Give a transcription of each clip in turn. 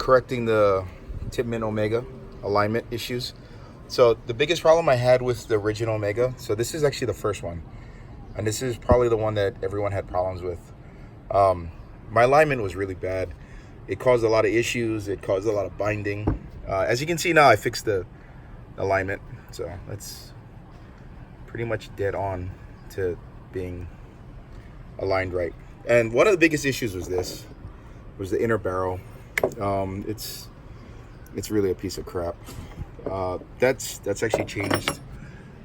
correcting the Tippmann Omega alignment issues. So the biggest problem I had with the original Omega, so this is actually the first one, and this is probably the one that everyone had problems with. My alignment was really bad. It caused a lot of issues. It caused a lot of binding. As you can see now, I fixed the alignment, so that's pretty much dead on to being aligned right. And one of the biggest issues was the inner barrel. It's really a piece of crap. That's actually changed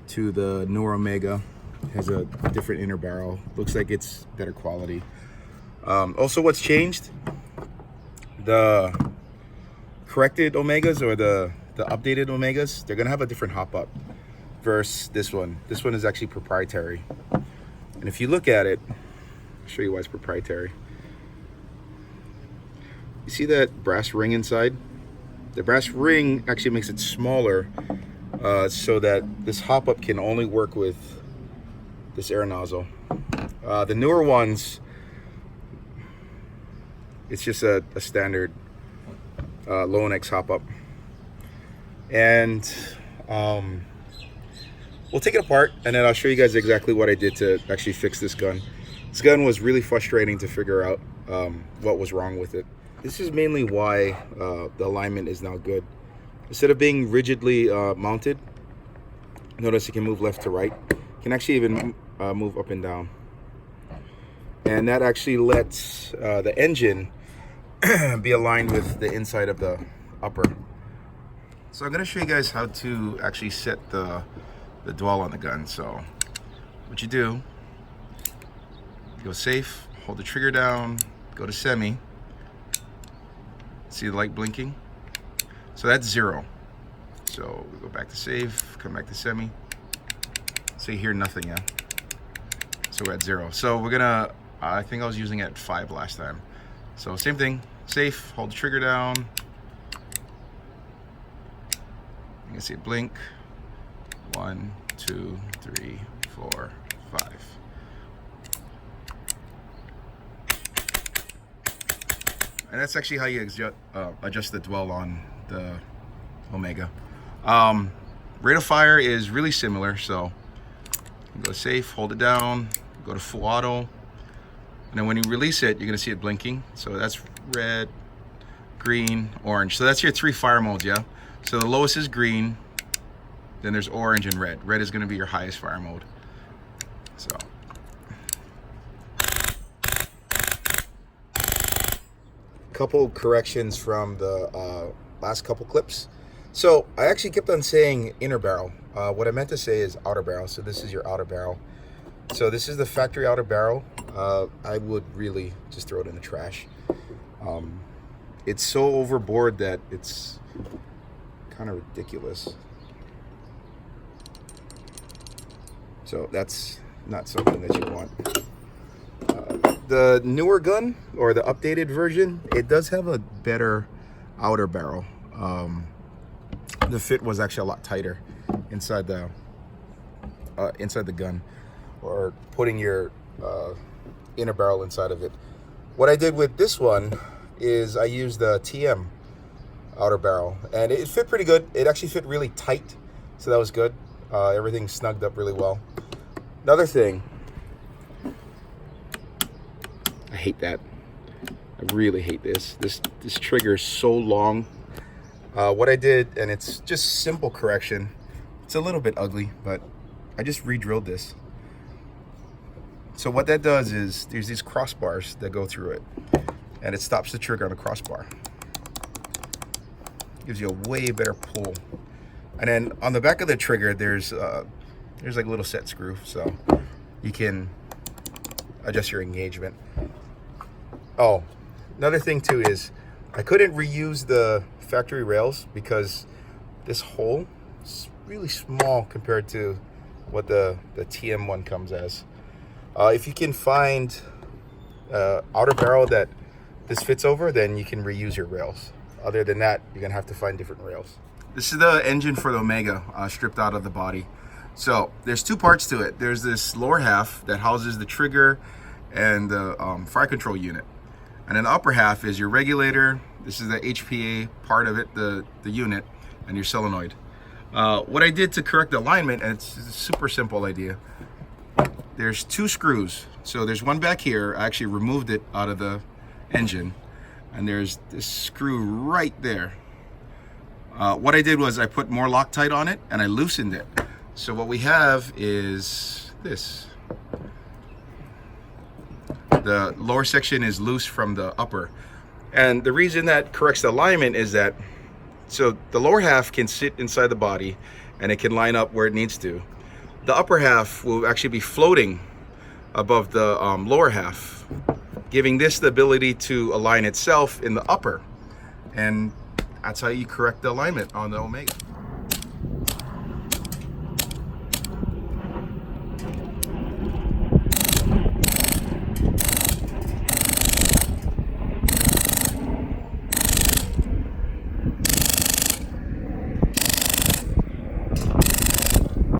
to the newer Omega. It has a different inner barrel. Looks like it's better quality. Also, what's changed? The corrected Omegas or the updated Omegas, they're gonna have a different hop up versus this one. This one is actually proprietary. And if you look at it, I'll show you why it's proprietary. You see that brass ring inside? The brass ring actually makes it smaller so that this hop up can only work with this air nozzle. The newer ones, it's just a standard low X hop up. And we'll take it apart and then I'll show you guys exactly what I did to actually fix this gun. This gun was really frustrating to figure out what was wrong with it. This is mainly why the alignment is now good. Instead of being rigidly mounted, notice it can move left to right. It can actually even move up and down. And that actually lets the engine be aligned with the inside of the upper. So I'm gonna show you guys how to actually set the dwell on the gun. So what you do, you go safe, hold the trigger down, go to semi. See the light blinking? So that's 0. So we go back to safe, come back to semi. So you hear nothing, yeah? So we're at 0. So we're gonna, I think I was using it at 5 last time. So same thing, safe, hold the trigger down. You can see it blink. 1, 2, 3, 4, 5. And that's actually how you adjust the dwell on the Omega. Rate of fire is really similar, so you go safe, hold it down, go to full auto, and then when you release it, you're gonna see it blinking. So that's red, green, orange. So that's your 3 fire modes, yeah? So the lowest is green, then there's orange and red. Red is gonna be your highest fire mode. So. Couple corrections from the last couple clips. So I actually kept on saying inner barrel. What I meant to say is outer barrel. So this is your outer barrel. So this is the factory outer barrel. I would really just throw it in the trash. It's so overboard that it's kind of ridiculous. So that's not something that you want. The newer gun, or the updated version, it does have a better outer barrel. The fit was actually a lot tighter inside the gun, or putting your inner barrel inside of it. What I did with this one is I used the TM outer barrel, and it fit pretty good. It actually fit really tight, so that was good. Everything snugged up really well. Another thing, I hate that. I really hate this. This trigger is so long. What I did, and it's just simple correction. It's a little bit ugly, but I just re-drilled this. So what that does is there's these crossbars that go through it, and it stops the trigger on the crossbar. Gives you a way better pull. And then on the back of the trigger, there's like a little set screw, so you can adjust your engagement. Oh, another thing too is I couldn't reuse the factory rails because this hole is really small compared to what the TM one comes as. If you can find outer barrel that this fits over, then you can reuse your rails. Other than that, you're gonna have to find different rails. This is the engine for the Omega, stripped out of the body. So there's 2 parts to it. There's this lower half that houses the trigger and the fire control unit. And then the upper half is your regulator, This is the HPA part of it, the unit, and your solenoid. What I did to correct the alignment, and it's a super simple idea. There's 2 screws. So there's one back here. I actually removed it out of the engine. And there's this screw right there. What I did was I put more Loctite on it and I loosened it. So what we have is this. The lower section is loose from the upper. And the reason that corrects the alignment is that, so the lower half can sit inside the body and it can line up where it needs to. The upper half will actually be floating above the lower half, giving this the ability to align itself in the upper. And that's how you correct the alignment on the Omega.